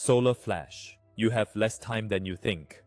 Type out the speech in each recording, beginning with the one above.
Solar flash. You have less time than you think.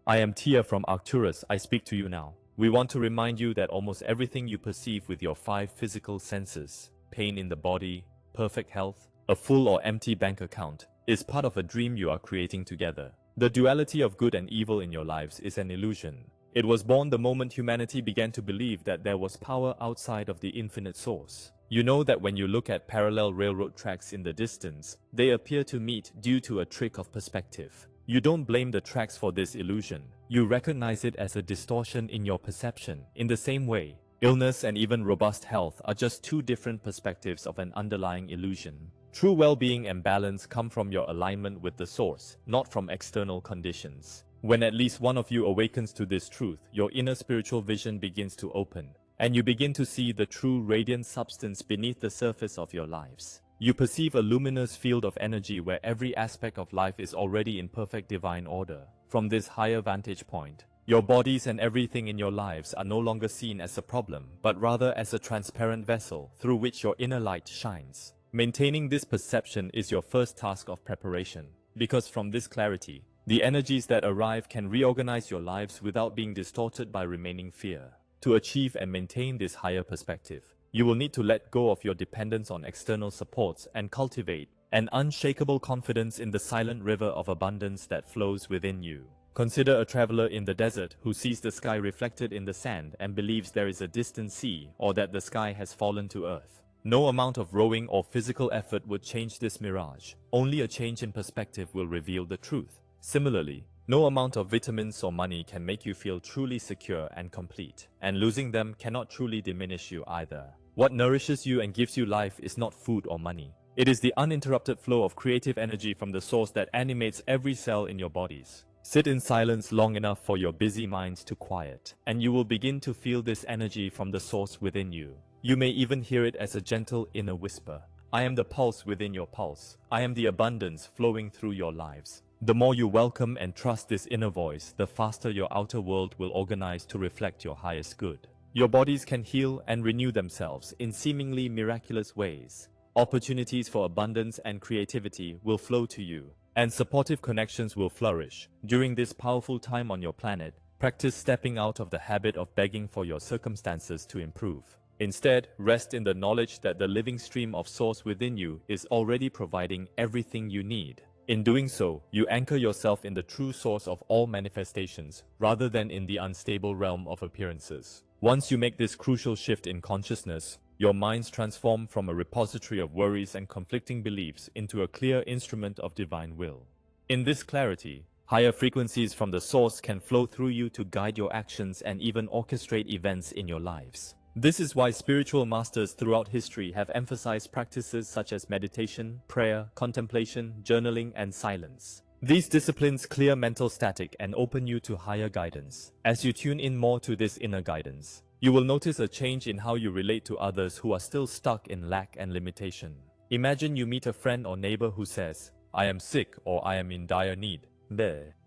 I am Tia from Arcturus. I speak to you now. We want to remind you that almost everything you perceive with your 5 physical senses, pain in the body, perfect health, a full or empty bank account, is part of a dream you are creating together. The duality of good and evil in your lives is an illusion. It was born the moment humanity began to believe that there was power outside of the infinite source. You know that when you look at parallel railroad tracks in the distance, they appear to meet due to a trick of perspective. You don't blame the tracks for this illusion. You recognize it as a distortion in your perception. In the same way, illness and even robust health are just 2 different perspectives of an underlying illusion. True well-being and balance come from your alignment with the source, not from external conditions. When at least one of you awakens to this truth, your inner spiritual vision begins to open, and you begin to see the true radiant substance beneath the surface of your lives. You perceive a luminous field of energy where every aspect of life is already in perfect divine order. From this higher vantage point, your bodies and everything in your lives are no longer seen as a problem, but rather as a transparent vessel through which your inner light shines. Maintaining this perception is your first task of preparation, because from this clarity, the energies that arrive can reorganize your lives without being distorted by remaining fear. To achieve and maintain this higher perspective, you will need to let go of your dependence on external supports and cultivate an unshakable confidence in the silent river of abundance that flows within you. Consider a traveler in the desert who sees the sky reflected in the sand and believes there is a distant sea or that the sky has fallen to earth. No amount of rowing or physical effort would change this mirage. Only a change in perspective will reveal the truth. Similarly, no amount of vitamins or money can make you feel truly secure and complete, and losing them cannot truly diminish you either. What nourishes you and gives you life is not food or money. It is the uninterrupted flow of creative energy from the source that animates every cell in your bodies. Sit in silence long enough for your busy minds to quiet, and you will begin to feel this energy from the source within you. You may even hear it as a gentle inner whisper. I am the pulse within your pulse. I am the abundance flowing through your lives. The more you welcome and trust this inner voice, the faster your outer world will organize to reflect your highest good. Your bodies can heal and renew themselves in seemingly miraculous ways. Opportunities for abundance and creativity will flow to you, and supportive connections will flourish. During this powerful time on your planet, practice stepping out of the habit of begging for your circumstances to improve. Instead, rest in the knowledge that the living stream of source within you is already providing everything you need. In doing so, you anchor yourself in the true source of all manifestations, rather than in the unstable realm of appearances. Once you make this crucial shift in consciousness, your minds transform from a repository of worries and conflicting beliefs into a clear instrument of divine will. In this clarity, higher frequencies from the source can flow through you to guide your actions and even orchestrate events in your lives. This is why spiritual masters throughout history have emphasized practices such as meditation, prayer, contemplation, journaling, and silence. These disciplines clear mental static and open you to higher guidance. As you tune in more to this inner guidance, you will notice a change in how you relate to others who are still stuck in lack and limitation. Imagine you meet a friend or neighbor who says, "I am sick" or "I am in dire need."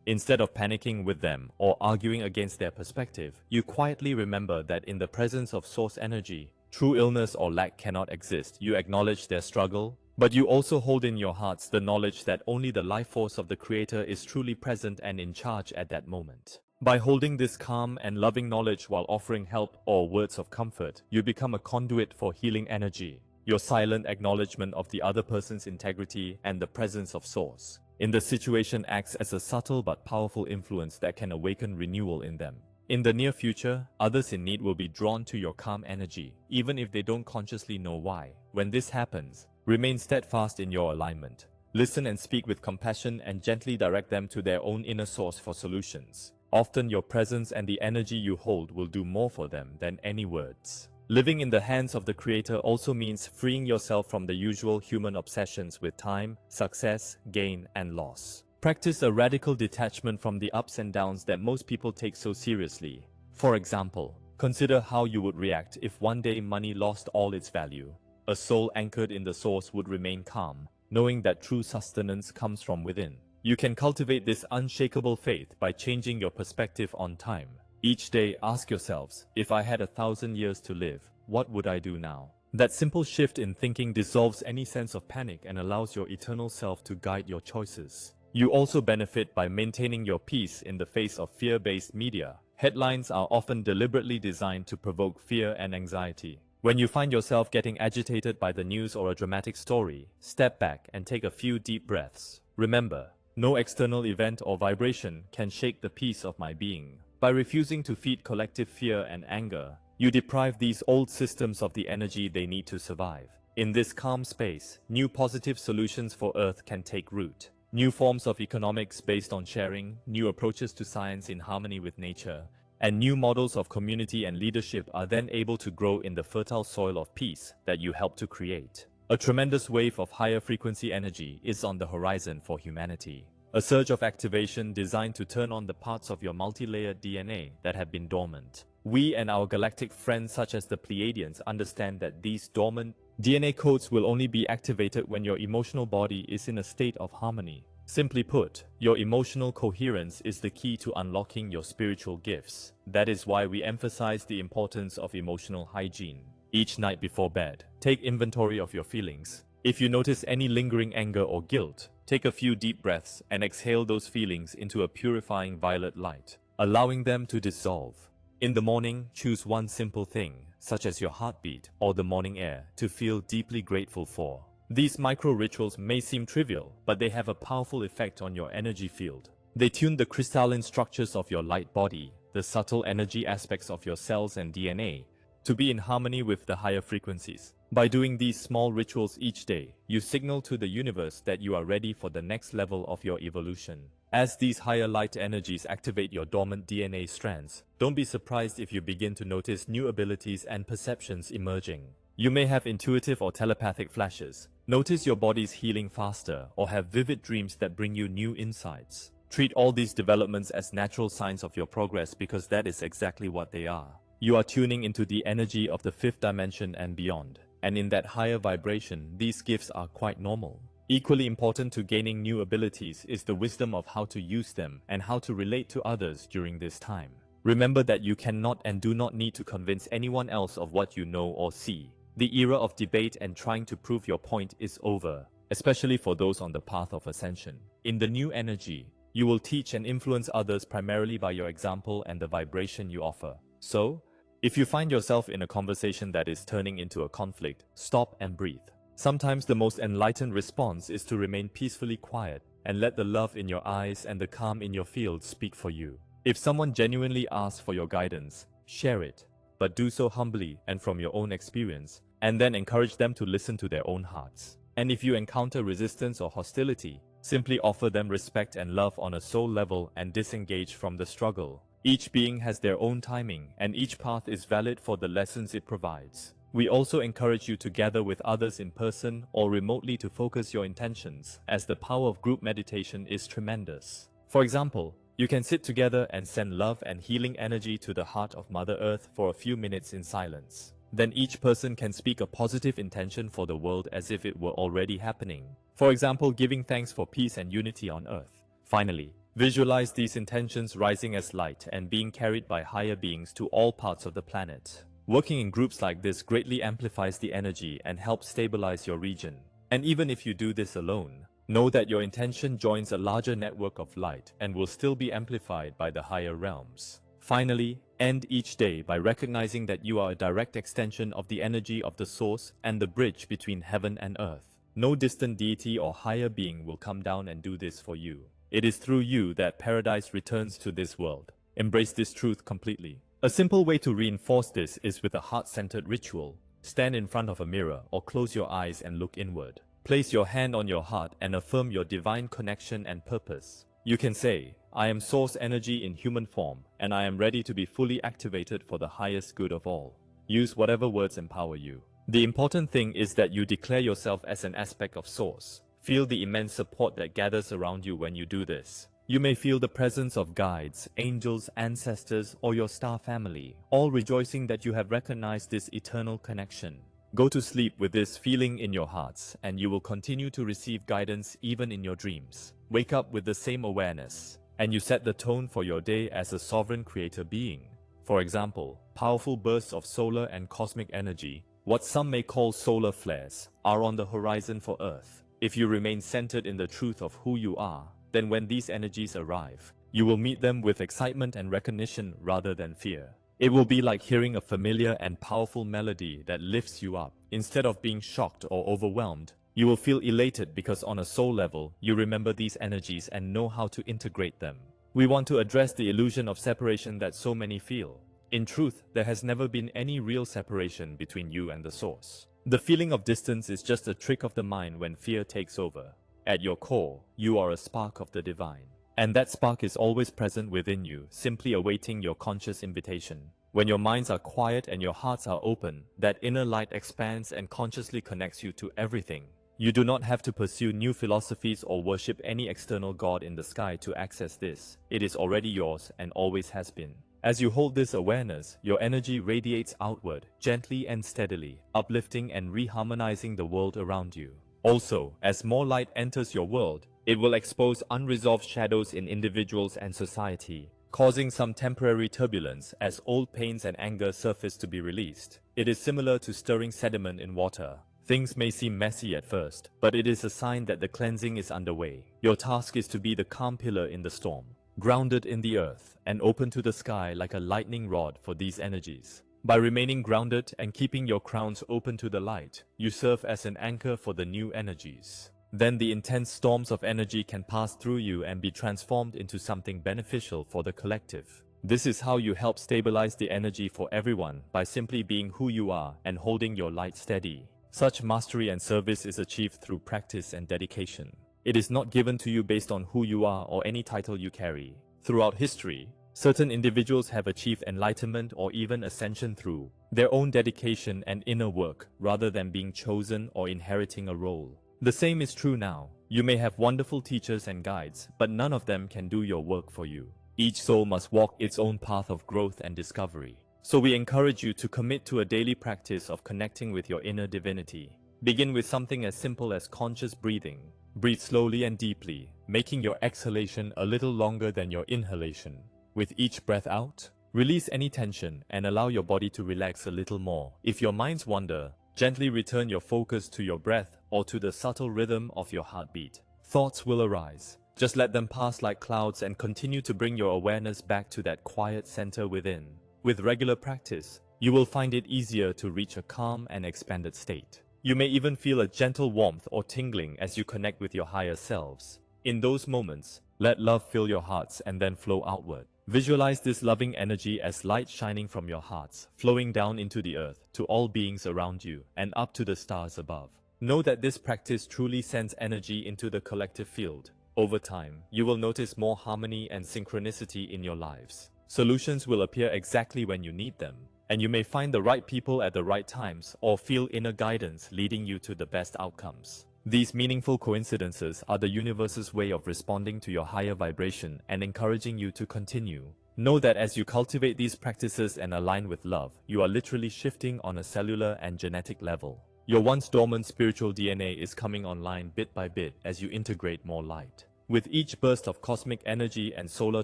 Instead of panicking with them or arguing against their perspective, you quietly remember that in the presence of source energy, true illness or lack cannot exist. You acknowledge their struggle, but you also hold in your hearts the knowledge that only the life force of the Creator is truly present and in charge at that moment. By holding this calm and loving knowledge while offering help or words of comfort, you become a conduit for healing energy. Your silent acknowledgement of the other person's integrity and the presence of source in the situation acts as a subtle but powerful influence that can awaken renewal in them. In the near future, others in need will be drawn to your calm energy, even if they don't consciously know why. When this happens, remain steadfast in your alignment. Listen and speak with compassion and gently direct them to their own inner source for solutions. Often your presence and the energy you hold will do more for them than any words. Living in the hands of the Creator also means freeing yourself from the usual human obsessions with time, success, gain, and loss. Practice a radical detachment from the ups and downs that most people take so seriously. For example, consider how you would react if one day money lost all its value. A soul anchored in the source would remain calm, knowing that true sustenance comes from within. You can cultivate this unshakable faith by changing your perspective on time. Each day ask yourselves, if I had 1,000 years to live, what would I do now? That simple shift in thinking dissolves any sense of panic and allows your eternal self to guide your choices. You also benefit by maintaining your peace in the face of fear-based media. Headlines are often deliberately designed to provoke fear and anxiety. When you find yourself getting agitated by the news or a dramatic story, step back and take a few deep breaths. Remember, no external event or vibration can shake the peace of my being. By refusing to feed collective fear and anger, you deprive these old systems of the energy they need to survive. In this calm space, new positive solutions for Earth can take root. New forms of economics based on sharing, new approaches to science in harmony with nature, and new models of community and leadership are then able to grow in the fertile soil of peace that you help to create. A tremendous wave of higher frequency energy is on the horizon for humanity. A surge of activation designed to turn on the parts of your multi-layered DNA that have been dormant. We and our galactic friends such as the Pleiadians understand that these dormant DNA codes will only be activated when your emotional body is in a state of harmony. Simply put, your emotional coherence is the key to unlocking your spiritual gifts. That is why we emphasize the importance of emotional hygiene. Each night before bed, take inventory of your feelings. If you notice any lingering anger or guilt, take a few deep breaths and exhale those feelings into a purifying violet light, allowing them to dissolve. In the morning, choose one simple thing, such as your heartbeat or the morning air, to feel deeply grateful for. These micro-rituals may seem trivial, but they have a powerful effect on your energy field. They tune the crystalline structures of your light body, the subtle energy aspects of your cells and DNA, to be in harmony with the higher frequencies. By doing these small rituals each day, you signal to the universe that you are ready for the next level of your evolution. As these higher light energies activate your dormant DNA strands, don't be surprised if you begin to notice new abilities and perceptions emerging. You may have intuitive or telepathic flashes, notice your body's healing faster, or have vivid dreams that bring you new insights. Treat all these developments as natural signs of your progress because that is exactly what they are. You are tuning into the energy of the fifth dimension and beyond, and in that higher vibration, these gifts are quite normal. Equally important to gaining new abilities is the wisdom of how to use them and how to relate to others during this time. Remember that you cannot and do not need to convince anyone else of what you know or see. The era of debate and trying to prove your point is over, especially for those on the path of ascension. In the new energy, you will teach and influence others primarily by your example and the vibration you offer. So, if you find yourself in a conversation that is turning into a conflict, stop and breathe. Sometimes the most enlightened response is to remain peacefully quiet and let the love in your eyes and the calm in your field speak for you. If someone genuinely asks for your guidance, share it, but do so humbly and from your own experience, and then encourage them to listen to their own hearts. And if you encounter resistance or hostility, simply offer them respect and love on a soul level and disengage from the struggle. Each being has their own timing, and each path is valid for the lessons it provides. We also encourage you to gather with others in person or remotely to focus your intentions, as the power of group meditation is tremendous. For example, you can sit together and send love and healing energy to the heart of Mother Earth for a few minutes in silence. Then each person can speak a positive intention for the world as if it were already happening. For example, giving thanks for peace and unity on Earth. Finally, visualize these intentions rising as light and being carried by higher beings to all parts of the planet. Working in groups like this greatly amplifies the energy and helps stabilize your region. And even if you do this alone, know that your intention joins a larger network of light and will still be amplified by the higher realms. Finally, end each day by recognizing that you are a direct extension of the energy of the source and the bridge between heaven and earth. No distant deity or higher being will come down and do this for you. It is through you that paradise returns to this world. Embrace this truth completely. A simple way to reinforce this is with a heart-centered ritual. Stand in front of a mirror or close your eyes and look inward. Place your hand on your heart and affirm your divine connection and purpose. You can say, I am source energy in human form, and I am ready to be fully activated for the highest good of all. Use whatever words empower you. The important thing is that you declare yourself as an aspect of source. Feel the immense support that gathers around you when you do this. You may feel the presence of guides, angels, ancestors, or your star family, all rejoicing that you have recognized this eternal connection. Go to sleep with this feeling in your hearts, and you will continue to receive guidance even in your dreams. Wake up with the same awareness, and you set the tone for your day as a sovereign creator being. For example, powerful bursts of solar and cosmic energy, what some may call solar flares, are on the horizon for Earth. If you remain centered in the truth of who you are, then when these energies arrive, you will meet them with excitement and recognition rather than fear. It will be like hearing a familiar and powerful melody that lifts you up. Instead of being shocked or overwhelmed, you will feel elated because on a soul level, you remember these energies and know how to integrate them. We want to address the illusion of separation that so many feel. In truth, there has never been any real separation between you and the source. The feeling of distance is just a trick of the mind when fear takes over. At your core, you are a spark of the divine. And that spark is always present within you, simply awaiting your conscious invitation. When your minds are quiet and your hearts are open, that inner light expands and consciously connects you to everything. You do not have to pursue new philosophies or worship any external god in the sky to access this. It is already yours and always has been. As you hold this awareness, your energy radiates outward, gently and steadily, uplifting and reharmonizing the world around you. Also, as more light enters your world, it will expose unresolved shadows in individuals and society, causing some temporary turbulence as old pains and anger surface to be released. It is similar to stirring sediment in water. Things may seem messy at first, but it is a sign that the cleansing is underway. Your task is to be the calm pillar in the storm, grounded in the earth and open to the sky like a lightning rod for these energies. By remaining grounded and keeping your crowns open to the light, you serve as an anchor for the new energies. Then the intense storms of energy can pass through you and be transformed into something beneficial for the collective. This is how you help stabilize the energy for everyone, by simply being who you are and holding your light steady. Such mastery and service is achieved through practice and dedication. It is not given to you based on who you are or any title you carry. Throughout history, certain individuals have achieved enlightenment or even ascension through their own dedication and inner work, rather than being chosen or inheriting a role. The same is true now. You may have wonderful teachers and guides, but none of them can do your work for you. Each soul must walk its own path of growth and discovery. So we encourage you to commit to a daily practice of connecting with your inner divinity. Begin with something as simple as conscious breathing. Breathe slowly and deeply, making your exhalation a little longer than your inhalation. With each breath out, release any tension and allow your body to relax a little more. If your minds wander, gently return your focus to your breath or to the subtle rhythm of your heartbeat. Thoughts will arise. Just let them pass like clouds and continue to bring your awareness back to that quiet center within. With regular practice, you will find it easier to reach a calm and expanded state. You may even feel a gentle warmth or tingling as you connect with your higher selves. In those moments, let love fill your hearts and then flow outward. Visualize this loving energy as light shining from your hearts, flowing down into the earth, to all beings around you, and up to the stars above. Know that this practice truly sends energy into the collective field. Over time, you will notice more harmony and synchronicity in your lives. Solutions will appear exactly when you need them, and you may find the right people at the right times or feel inner guidance leading you to the best outcomes. These meaningful coincidences are the universe's way of responding to your higher vibration and encouraging you to continue. Know that as you cultivate these practices and align with love, you are literally shifting on a cellular and genetic level. Your once dormant spiritual DNA is coming online bit by bit as you integrate more light. With each burst of cosmic energy and solar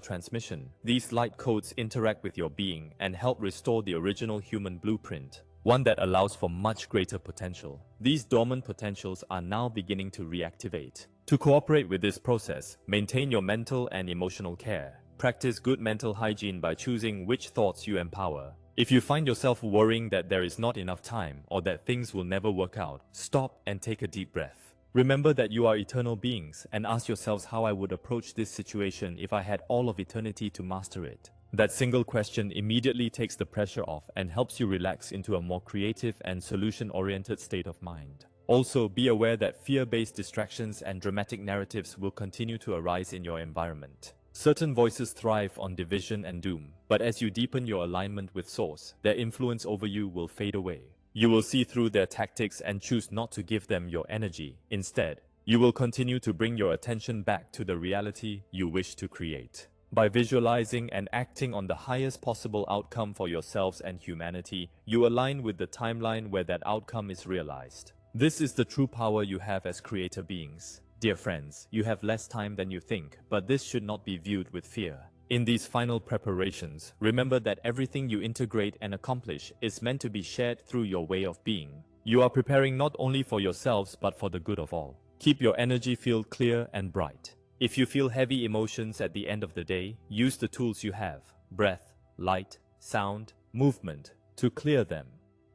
transmission, these light codes interact with your being and help restore the original human blueprint, one that allows for much greater potential. These dormant potentials are now beginning to reactivate. To cooperate with this process, maintain your mental and emotional care. Practice good mental hygiene by choosing which thoughts you empower. If you find yourself worrying that there is not enough time or that things will never work out, stop and take a deep breath. Remember that you are eternal beings and ask yourselves how I would approach this situation if I had all of eternity to master it. That single question immediately takes the pressure off and helps you relax into a more creative and solution-oriented state of mind. Also, be aware that fear-based distractions and dramatic narratives will continue to arise in your environment. Certain voices thrive on division and doom, but as you deepen your alignment with Source, their influence over you will fade away. You will see through their tactics and choose not to give them your energy. Instead, you will continue to bring your attention back to the reality you wish to create. By visualizing and acting on the highest possible outcome for yourselves and humanity, you align with the timeline where that outcome is realized. This is the true power you have as creator beings. Dear friends, you have less time than you think, but this should not be viewed with fear. In these final preparations, remember that everything you integrate and accomplish is meant to be shared through your way of being. You are preparing not only for yourselves but for the good of all. Keep your energy field clear and bright. If you feel heavy emotions at the end of the day, use the tools you have, breath, light, sound, movement, to clear them.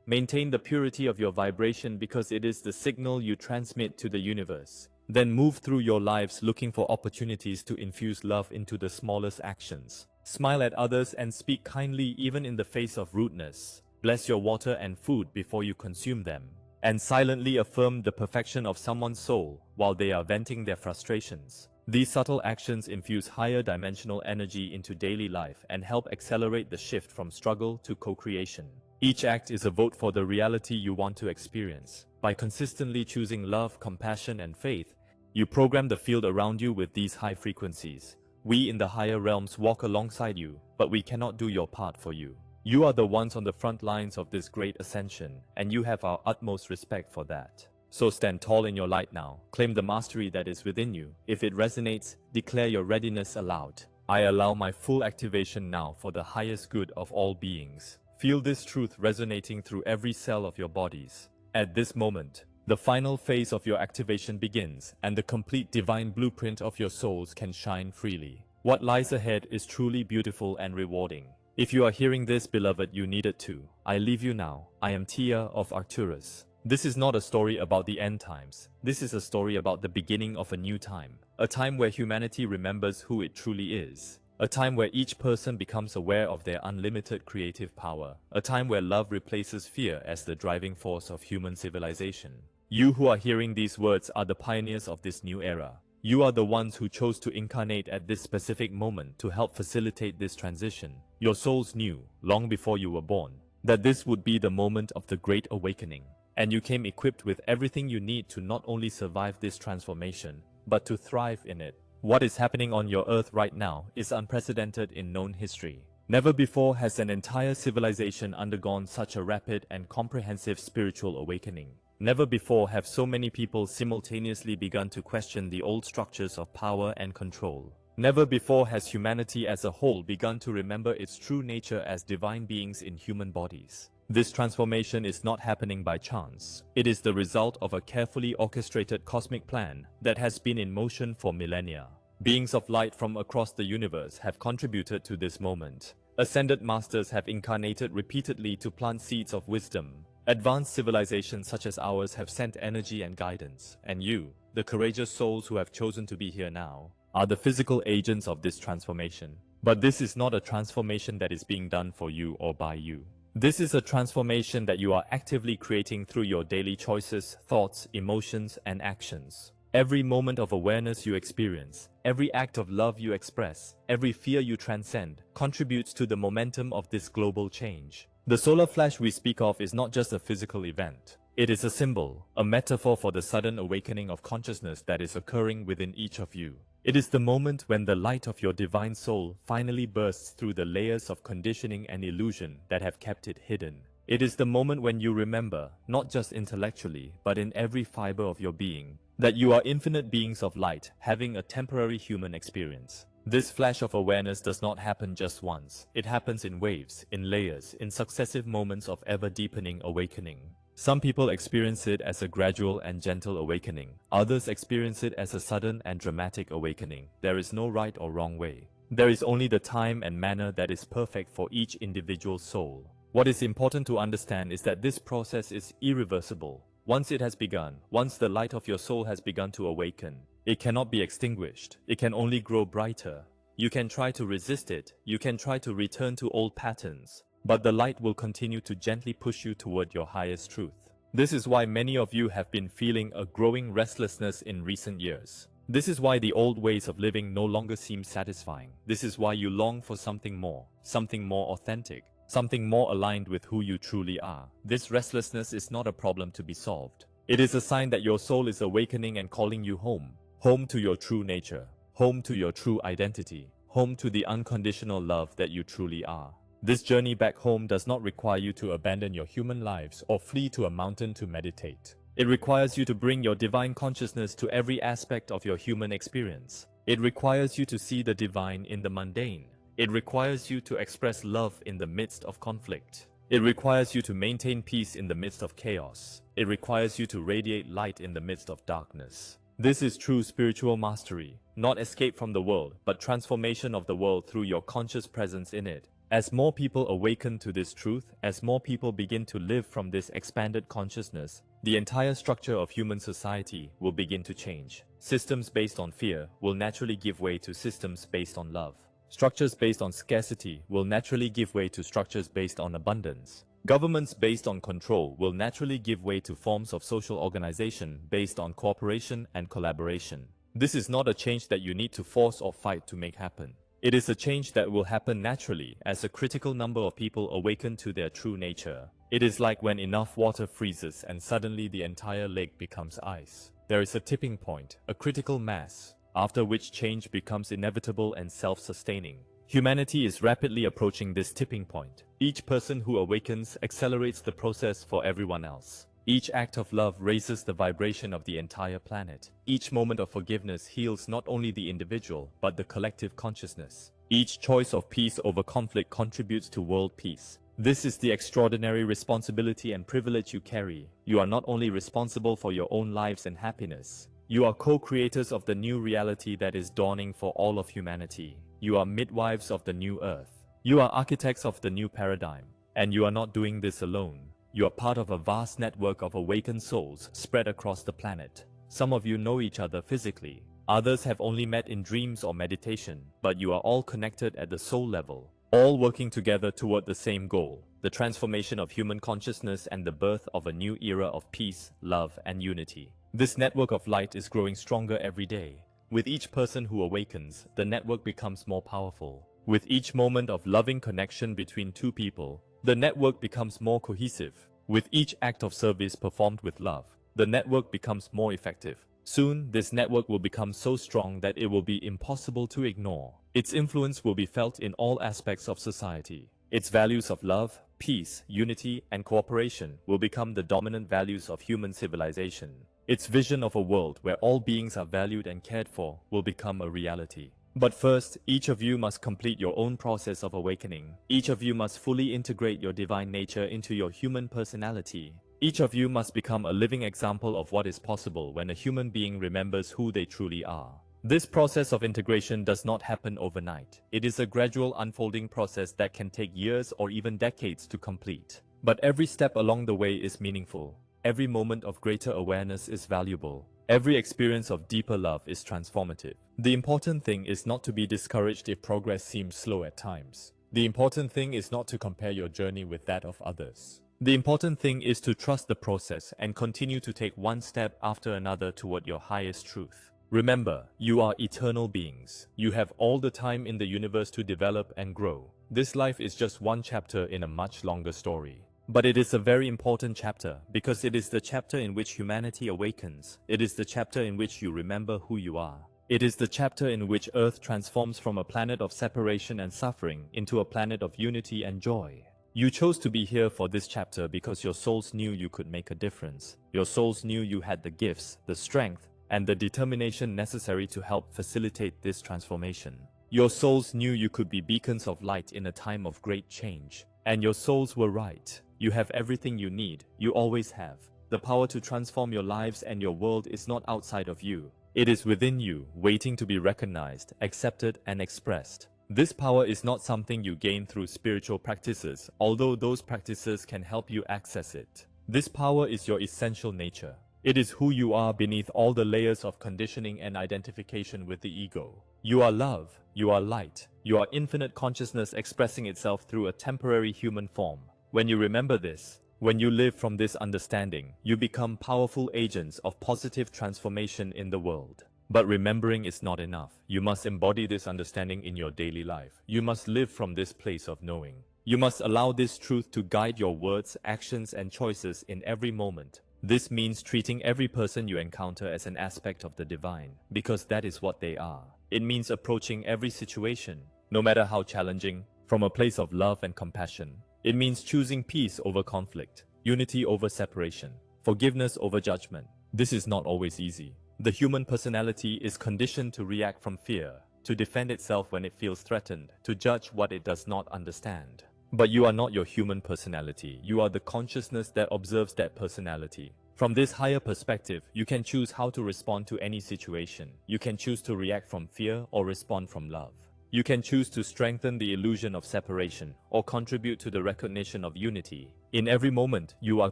Maintain the purity of your vibration because it is the signal you transmit to the universe. Then move through your lives looking for opportunities to infuse love into the smallest actions. Smile at others and speak kindly even in the face of rudeness. Bless your water and food before you consume them. And silently affirm the perfection of someone's soul while they are venting their frustrations. These subtle actions infuse higher dimensional energy into daily life and help accelerate the shift from struggle to co-creation. Each act is a vote for the reality you want to experience. By consistently choosing love, compassion, and faith, you program the field around you with these high frequencies. We in the higher realms walk alongside you, but we cannot do your part for you. You are the ones on the front lines of this great ascension, and you have our utmost respect for that. So stand tall in your light now. Claim the mastery that is within you. If it resonates, declare your readiness aloud. I allow my full activation now for the highest good of all beings. Feel this truth resonating through every cell of your bodies. At this moment, the final phase of your activation begins, and the complete divine blueprint of your souls can shine freely. What lies ahead is truly beautiful and rewarding. If you are hearing this, beloved, you need it too. I leave you now. I am Tia of Arcturus. This is not a story about the end times. This is a story about the beginning of a new time. A time where humanity remembers who it truly is. A time where each person becomes aware of their unlimited creative power. A time where love replaces fear as the driving force of human civilization. You who are hearing these words are the pioneers of this new era. You are the ones who chose to incarnate at this specific moment to help facilitate this transition. Your souls knew, long before you were born, that this would be the moment of the Great Awakening. And you came equipped with everything you need to not only survive this transformation, but to thrive in it. What is happening on your Earth right now is unprecedented in known history. Never before has an entire civilization undergone such a rapid and comprehensive spiritual awakening. Never before have so many people simultaneously begun to question the old structures of power and control. Never before has humanity as a whole begun to remember its true nature as divine beings in human bodies. This transformation is not happening by chance. It is the result of a carefully orchestrated cosmic plan that has been in motion for millennia. Beings of light from across the universe have contributed to this moment. Ascended masters have incarnated repeatedly to plant seeds of wisdom. Advanced civilizations such as ours have sent energy and guidance, and you, the courageous souls who have chosen to be here now, are the physical agents of this transformation. But this is not a transformation that is being done for you or by you. This is a transformation that you are actively creating through your daily choices, thoughts, emotions, and actions. Every moment of awareness you experience, every act of love you express, every fear you transcend, contributes to the momentum of this global change. The solar flash we speak of is not just a physical event. It is a symbol, a metaphor for the sudden awakening of consciousness that is occurring within each of you. It is the moment when the light of your divine soul finally bursts through the layers of conditioning and illusion that have kept it hidden. It is the moment when you remember, not just intellectually, but in every fiber of your being, that you are infinite beings of light having a temporary human experience. This flash of awareness does not happen just once. It happens in waves, in layers, in successive moments of ever-deepening awakening. Some people experience it as a gradual and gentle awakening. Others experience it as a sudden and dramatic awakening. There is no right or wrong way. There is only the time and manner that is perfect for each individual soul. What is important to understand is that this process is irreversible. Once it has begun, once the light of your soul has begun to awaken, it cannot be extinguished. It can only grow brighter. You can try to resist it. You can try to return to old patterns. But the light will continue to gently push you toward your highest truth. This is why many of you have been feeling a growing restlessness in recent years. This is why the old ways of living no longer seem satisfying. This is why you long for something more authentic, something more aligned with who you truly are. This restlessness is not a problem to be solved. It is a sign that your soul is awakening and calling you home. Home to your true nature. Home to your true identity. Home to the unconditional love that you truly are. This journey back home does not require you to abandon your human lives or flee to a mountain to meditate. It requires you to bring your divine consciousness to every aspect of your human experience. It requires you to see the divine in the mundane, It requires you to express love in the midst of conflict. It requires you to maintain peace in the midst of chaos. It requires you to radiate light in the midst of darkness. This is true spiritual mastery, not escape from the world, but transformation of the world through your conscious presence in it. As more people awaken to this truth, as more people begin to live from this expanded consciousness, the entire structure of human society will begin to change. Systems based on fear will naturally give way to systems based on love. Structures based on scarcity will naturally give way to structures based on abundance. Governments based on control will naturally give way to forms of social organization based on cooperation and collaboration. This is not a change that you need to force or fight to make happen. It is a change that will happen naturally as a critical number of people awaken to their true nature. It is like when enough water freezes and suddenly the entire lake becomes ice. There is a tipping point, a critical mass, after which change becomes inevitable and self-sustaining. Humanity is rapidly approaching this tipping point. Each person who awakens accelerates the process for everyone else. Each act of love raises the vibration of the entire planet. Each moment of forgiveness heals not only the individual, but the collective consciousness. Each choice of peace over conflict contributes to world peace. This is the extraordinary responsibility and privilege you carry. You are not only responsible for your own lives and happiness, you are co-creators of the new reality that is dawning for all of humanity. You are midwives of the new earth. You are architects of the new paradigm. And you are not doing this alone. You are part of a vast network of awakened souls spread across the planet. Some of you know each other physically. Others have only met in dreams or meditation, but you are all connected at the soul level, all working together toward the same goal, the transformation of human consciousness and the birth of a new era of peace, love, and unity. This network of light is growing stronger every day. With each person who awakens, the network becomes more powerful. With each moment of loving connection between two people, the network becomes more cohesive. With each act of service performed with love, the network becomes more effective. Soon, this network will become so strong that it will be impossible to ignore. Its influence will be felt in all aspects of society. Its values of love, peace, unity, and cooperation will become the dominant values of human civilization. Its vision of a world where all beings are valued and cared for will become a reality. But first, each of you must complete your own process of awakening. Each of you must fully integrate your divine nature into your human personality. Each of you must become a living example of what is possible when a human being remembers who they truly are. This process of integration does not happen overnight. It is a gradual unfolding process that can take years or even decades to complete. But every step along the way is meaningful. Every moment of greater awareness is valuable. Every experience of deeper love is transformative. The important thing is not to be discouraged if progress seems slow at times. The important thing is not to compare your journey with that of others. The important thing is to trust the process and continue to take one step after another toward your highest truth. Remember, you are eternal beings. You have all the time in the universe to develop and grow. This life is just one chapter in a much longer story. But it is a very important chapter because it is the chapter in which humanity awakens. It is the chapter in which you remember who you are. It is the chapter in which Earth transforms from a planet of separation and suffering into a planet of unity and joy. You chose to be here for this chapter because your souls knew you could make a difference. Your souls knew you had the gifts, the strength, and the determination necessary to help facilitate this transformation. Your souls knew you could be beacons of light in a time of great change. And your souls were right. You have everything you need. You always have. The power to transform your lives and your world is not outside of you. It is within you, waiting to be recognized, accepted, and expressed. This power is not something you gain through spiritual practices, although those practices can help you access it. This power is your essential nature. It is who you are beneath all the layers of conditioning and identification with the ego. You are love. You are light. You are infinite consciousness expressing itself through a temporary human form. When you remember this, when you live from this understanding, you become powerful agents of positive transformation in the world. But remembering is not enough. You must embody this understanding in your daily life. You must live from this place of knowing. You must allow this truth to guide your words, actions, and choices in every moment. This means treating every person you encounter as an aspect of the divine, because that is what they are. It means approaching every situation, no matter how challenging, from a place of love and compassion. It means choosing peace over conflict, unity over separation, forgiveness over judgment. This is not always easy. The human personality is conditioned to react from fear. to defend itself when it feels threatened, to judge what it does not understand. But you are not your human personality. You are the consciousness that observes that personality. From this higher perspective, you can choose how to respond to any situation. You can choose to react from fear or respond from love. You can choose to strengthen the illusion of separation or contribute to the recognition of unity. In every moment, you are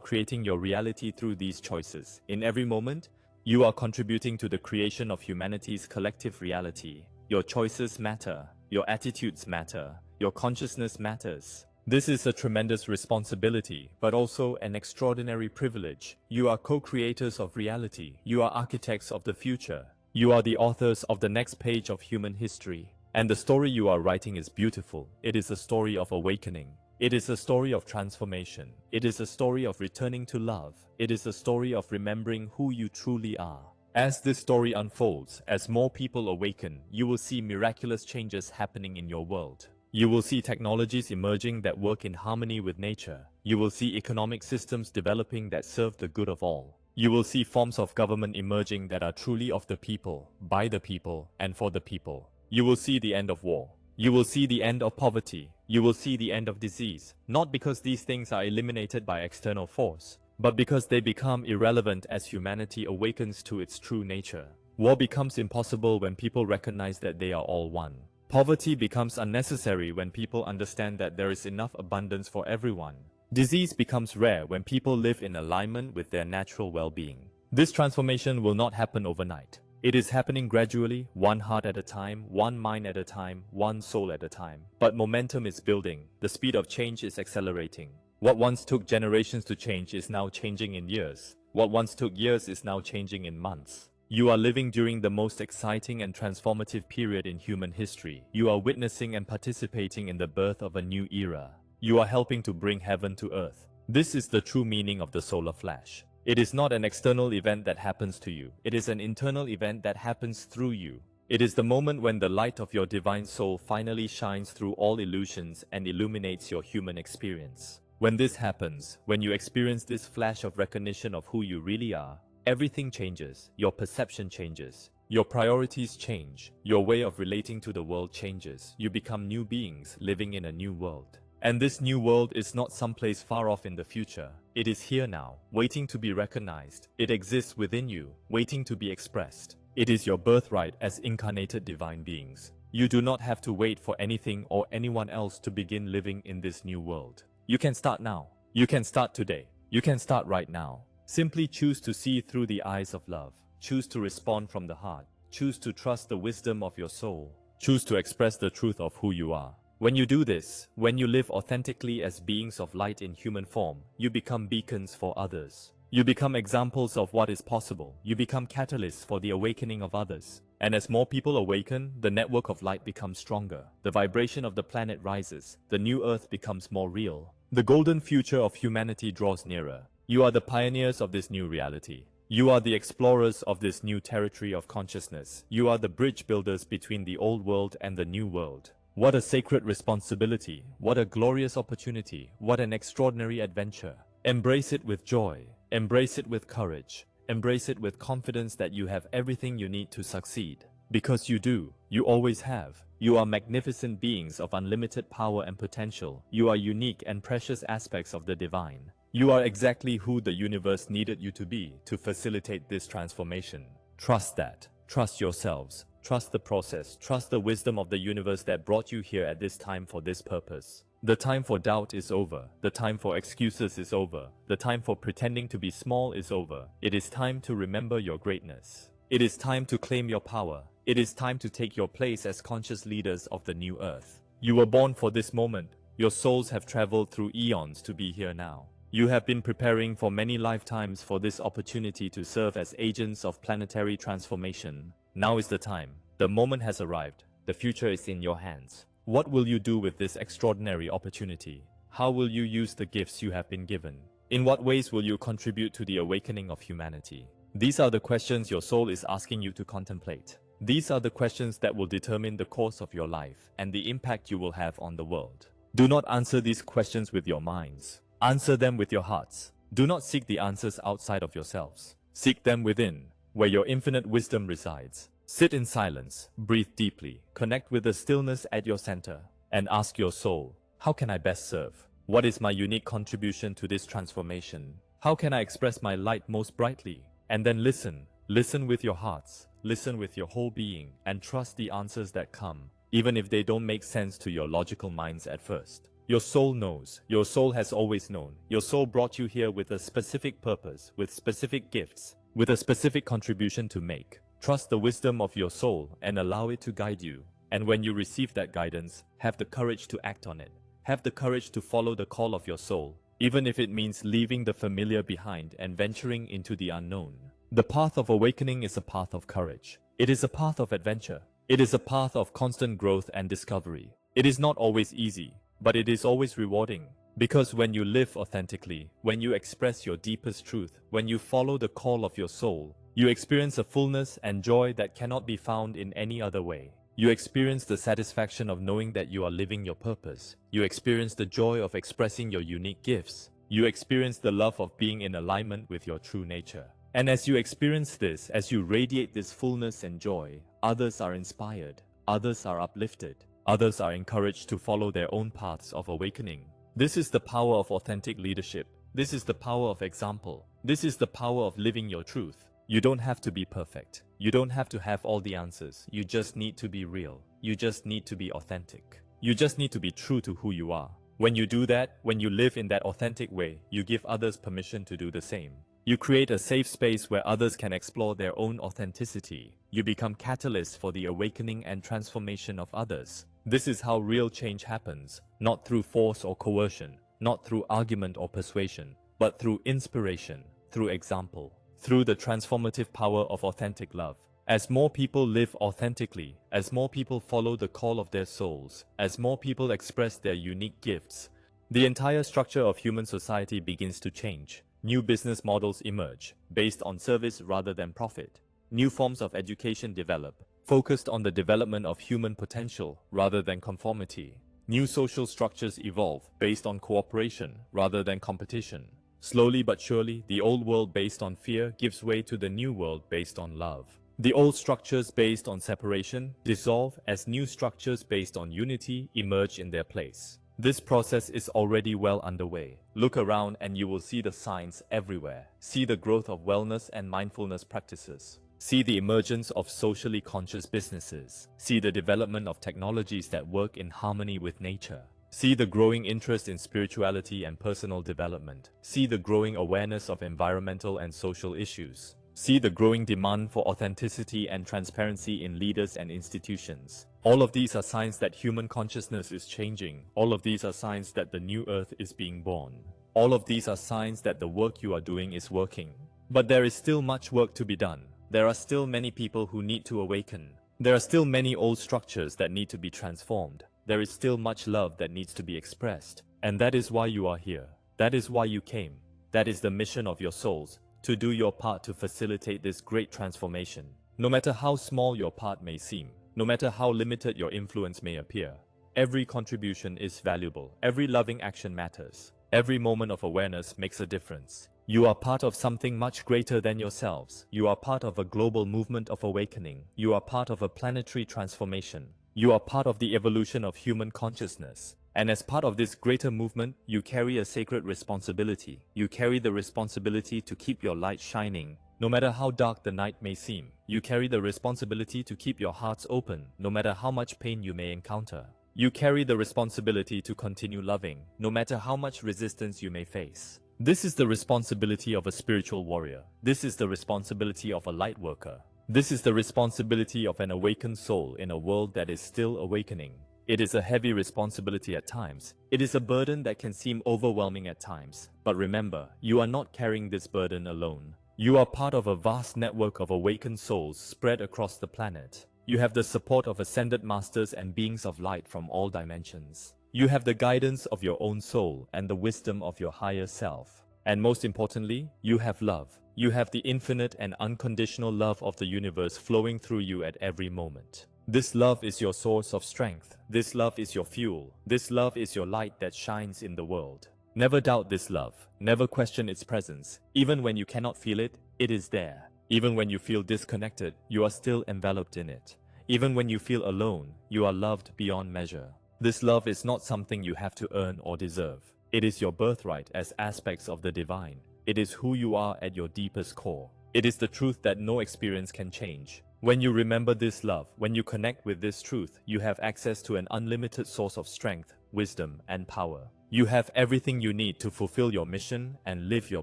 creating your reality through these choices. In every moment, you are contributing to the creation of humanity's collective reality. Your choices matter. Your attitudes matter. Your consciousness matters. This is a tremendous responsibility, but also an extraordinary privilege. You are co-creators of reality. You are architects of the future. You are the authors of the next page of human history. And the story you are writing is beautiful. It is a story of awakening. It is a story of transformation. It is a story of returning to love. It is a story of remembering who you truly are. As this story unfolds, as more people awaken, you will see miraculous changes happening in your world. You will see technologies emerging that work in harmony with nature. You will see economic systems developing that serve the good of all. You will see forms of government emerging that are truly of the people, by the people, and for the people. You will see the end of war. You will see the end of poverty. You will see the end of disease, not because these things are eliminated by external force, but because they become irrelevant as humanity awakens to its true nature. War becomes impossible when people recognize that they are all one. Poverty becomes unnecessary when people understand that there is enough abundance for everyone. Disease becomes rare when people live in alignment with their natural well-being. This transformation will not happen overnight. It is happening gradually, one heart at a time, one mind at a time, one soul at a time. But momentum is building. The speed of change is accelerating. What once took generations to change is now changing in years. What once took years is now changing in months. You are living during the most exciting and transformative period in human history. You are witnessing and participating in the birth of a new era. You are helping to bring heaven to earth. This is the true meaning of the solar flash. It is not an external event that happens to you. It is an internal event that happens through you. It is the moment when the light of your divine soul finally shines through all illusions and illuminates your human experience. When this happens, when you experience this flash of recognition of who you really are, everything changes. Your perception changes. Your priorities change. Your way of relating to the world changes. You become new beings living in a new world. And this new world is not someplace far off in the future. It is here now, waiting to be recognized. It exists within you, waiting to be expressed. It is your birthright as incarnated divine beings. You do not have to wait for anything or anyone else to begin living in this new world. You can start now. You can start today. You can start right now. Simply choose to see through the eyes of love. Choose to respond from the heart. Choose to trust the wisdom of your soul. Choose to express the truth of who you are. When you do this, when you live authentically as beings of light in human form, you become beacons for others. You become examples of what is possible. You become catalysts for the awakening of others. And as more people awaken, the network of light becomes stronger. The vibration of the planet rises. The new earth becomes more real. The golden future of humanity draws nearer. You are the pioneers of this new reality. You are the explorers of this new territory of consciousness. You are the bridge builders between the old world and the new world. What a sacred responsibility. What a glorious opportunity. What an extraordinary adventure. Embrace it with joy. Embrace it with courage. Embrace it with confidence that you have everything you need to succeed. Because you do. You always have. You are magnificent beings of unlimited power and potential. You are unique and precious aspects of the divine. You are exactly who the universe needed you to be to facilitate this transformation. Trust that. Trust yourselves. Trust the process. Trust the wisdom of the universe that brought you here at this time for this purpose. The time for doubt is over. The time for excuses is over. The time for pretending to be small is over. It is time to remember your greatness. It is time to claim your power. It is time to take your place as conscious leaders of the new earth. You were born for this moment. Your souls have traveled through eons to be here now. You have been preparing for many lifetimes for this opportunity to serve as agents of planetary transformation. Now is the time. The moment has arrived. The future is in your hands. What will you do with this extraordinary opportunity? How will you use the gifts you have been given? In what ways will you contribute to the awakening of humanity? These are the questions your soul is asking you to contemplate. These are the questions that will determine the course of your life and the impact you will have on the world. Do not answer these questions with your minds. Answer them with your hearts. Do not seek the answers outside of yourselves. Seek them within, where your infinite wisdom resides. Sit in silence, breathe deeply, connect with the stillness at your center, and ask your soul, how can I best serve? What is my unique contribution to this transformation? How can I express my light most brightly? And then listen. Listen with your hearts, listen with your whole being, and trust the answers that come, even if they don't make sense to your logical minds at first. Your soul knows. Your soul has always known. Your soul brought you here with a specific purpose, with specific gifts, with a specific contribution to make. Trust the wisdom of your soul and allow it to guide you. And when you receive that guidance, have the courage to act on it. Have the courage to follow the call of your soul, even if it means leaving the familiar behind and venturing into the unknown. The path of awakening is a path of courage. It is a path of adventure. It is a path of constant growth and discovery. It is not always easy, but it is always rewarding. Because when you live authentically, when you express your deepest truth, when you follow the call of your soul, you experience a fullness and joy that cannot be found in any other way. You experience the satisfaction of knowing that you are living your purpose. You experience the joy of expressing your unique gifts. You experience the love of being in alignment with your true nature. And as you experience this, as you radiate this fullness and joy, others are inspired, others are uplifted, others are encouraged to follow their own paths of awakening. This is the power of authentic leadership. This is the power of example. This is the power of living your truth. You don't have to be perfect. You don't have to have all the answers. You just need to be real. You just need to be authentic. You just need to be true to who you are. When you do that, when you live in that authentic way, you give others permission to do the same. You create a safe space where others can explore their own authenticity. You become catalysts for the awakening and transformation of others. This is how real change happens, not through force or coercion, not through argument or persuasion, but through inspiration, through example, through the transformative power of authentic love. As more people live authentically, as more people follow the call of their souls, as more people express their unique gifts, the entire structure of human society begins to change. New business models emerge, based on service rather than profit. New forms of education develop, focused on the development of human potential rather than conformity. New social structures evolve, based on cooperation rather than competition. Slowly but surely, the old world based on fear gives way to the new world based on love. The old structures based on separation dissolve as new structures based on unity emerge in their place. This process is already well underway. Look around and you will see the signs everywhere. See the growth of wellness and mindfulness practices. See the emergence of socially conscious businesses. See the development of technologies that work in harmony with nature. See the growing interest in spirituality and personal development. See the growing awareness of environmental and social issues. See the growing demand for authenticity and transparency in leaders and institutions. All of these are signs that human consciousness is changing. All of these are signs that the new earth is being born. All of these are signs that the work you are doing is working. But there is still much work to be done. There are still many people who need to awaken. There are still many old structures that need to be transformed. There is still much love that needs to be expressed. And that is why you are here. That is why you came. That is the mission of your souls, to do your part to facilitate this great transformation. No matter how small your part may seem, no matter how limited your influence may appear, every contribution is valuable. Every loving action matters. Every moment of awareness makes a difference. You are part of something much greater than yourselves. You are part of a global movement of awakening. You are part of a planetary transformation. You are part of the evolution of human consciousness. And as part of this greater movement, you carry a sacred responsibility. You carry the responsibility to keep your light shining, no matter how dark the night may seem. You carry the responsibility to keep your hearts open, no matter how much pain you may encounter. You carry the responsibility to continue loving, no matter how much resistance you may face. This is the responsibility of a spiritual warrior. This is the responsibility of a light worker. This is the responsibility of an awakened soul in a world that is still awakening. It is a heavy responsibility at times. It is a burden that can seem overwhelming at times. But remember, you are not carrying this burden alone. You are part of a vast network of awakened souls spread across the planet. You have the support of ascended masters and beings of light from all dimensions. You have the guidance of your own soul and the wisdom of your higher self. And most importantly, you have love. You have the infinite and unconditional love of the universe flowing through you at every moment. This love is your source of strength. This love is your fuel. This love is your light that shines in the world. Never doubt this love. Never question its presence. Even when you cannot feel it, it is there. Even when you feel disconnected, you are still enveloped in it. Even when you feel alone, you are loved beyond measure. This love is not something you have to earn or deserve. It is your birthright as aspects of the divine. It is who you are at your deepest core. It is the truth that no experience can change. When you remember this love, when you connect with this truth, you have access to an unlimited source of strength, wisdom, and power. You have everything you need to fulfill your mission and live your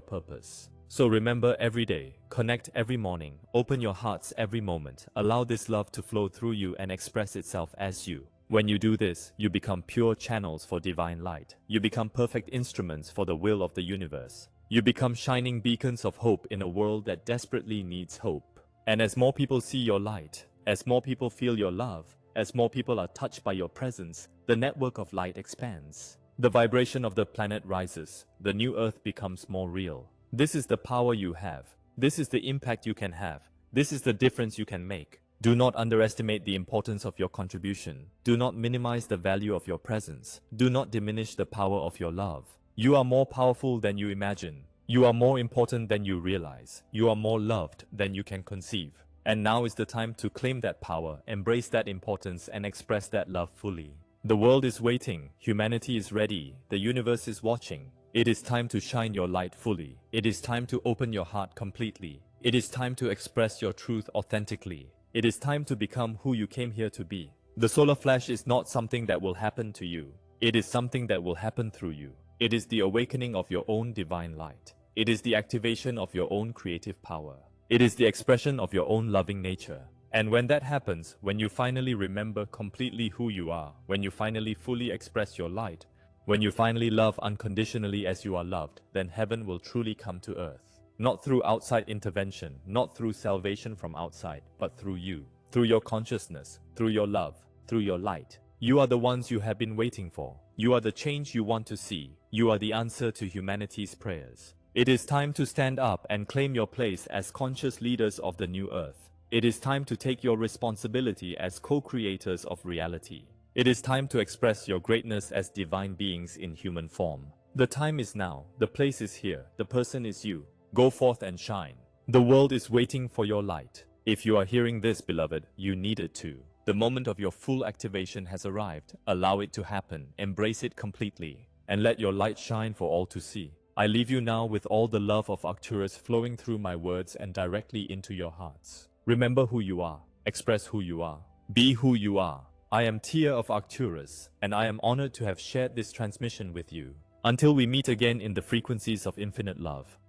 purpose. So remember every day, connect every morning, open your hearts every moment, allow this love to flow through you and express itself as you. When you do this, you become pure channels for divine light. You become perfect instruments for the will of the universe. You become shining beacons of hope in a world that desperately needs hope. And as more people see your light, as more people feel your love, as more people are touched by your presence, the network of light expands. The vibration of the planet rises. The new earth becomes more real. This is the power you have. This is the impact you can have. This is the difference you can make. Do not underestimate the importance of your contribution. Do not minimize the value of your presence. Do not diminish the power of your love. You are more powerful than you imagine. You are more important than you realize. You are more loved than you can conceive. And now is the time to claim that power, embrace that importance, and express that love fully. The world is waiting. Humanity is ready. The universe is watching. It is time to shine your light fully. It is time to open your heart completely. It is time to express your truth authentically. It is time to become who you came here to be. The solar flash is not something that will happen to you. It is something that will happen through you. It is the awakening of your own divine light. It is the activation of your own creative power. It is the expression of your own loving nature. And when that happens, when you finally remember completely who you are, when you finally fully express your light, when you finally love unconditionally as you are loved, then heaven will truly come to earth. Not through outside intervention, not through salvation from outside, but through you, through your consciousness, through your love, through your light. You are the ones you have been waiting for. You are the change you want to see. You are the answer to humanity's prayers. It is time to stand up and claim your place as conscious leaders of the new earth. It is time to take your responsibility as co-creators of reality. It is time to express your greatness as divine beings in human form. The time is now. The place is here. The person is you. Go forth and shine. The world is waiting for your light. If you are hearing this, beloved, you need it too. The moment of your full activation has arrived. Allow it to happen. Embrace it completely. And let your light shine for all to see. I leave you now with all the love of Arcturus flowing through my words and directly into your hearts. Remember who you are. Express who you are. Be who you are. I am Tia of Arcturus, and I am honored to have shared this transmission with you. Until we meet again in the frequencies of infinite love.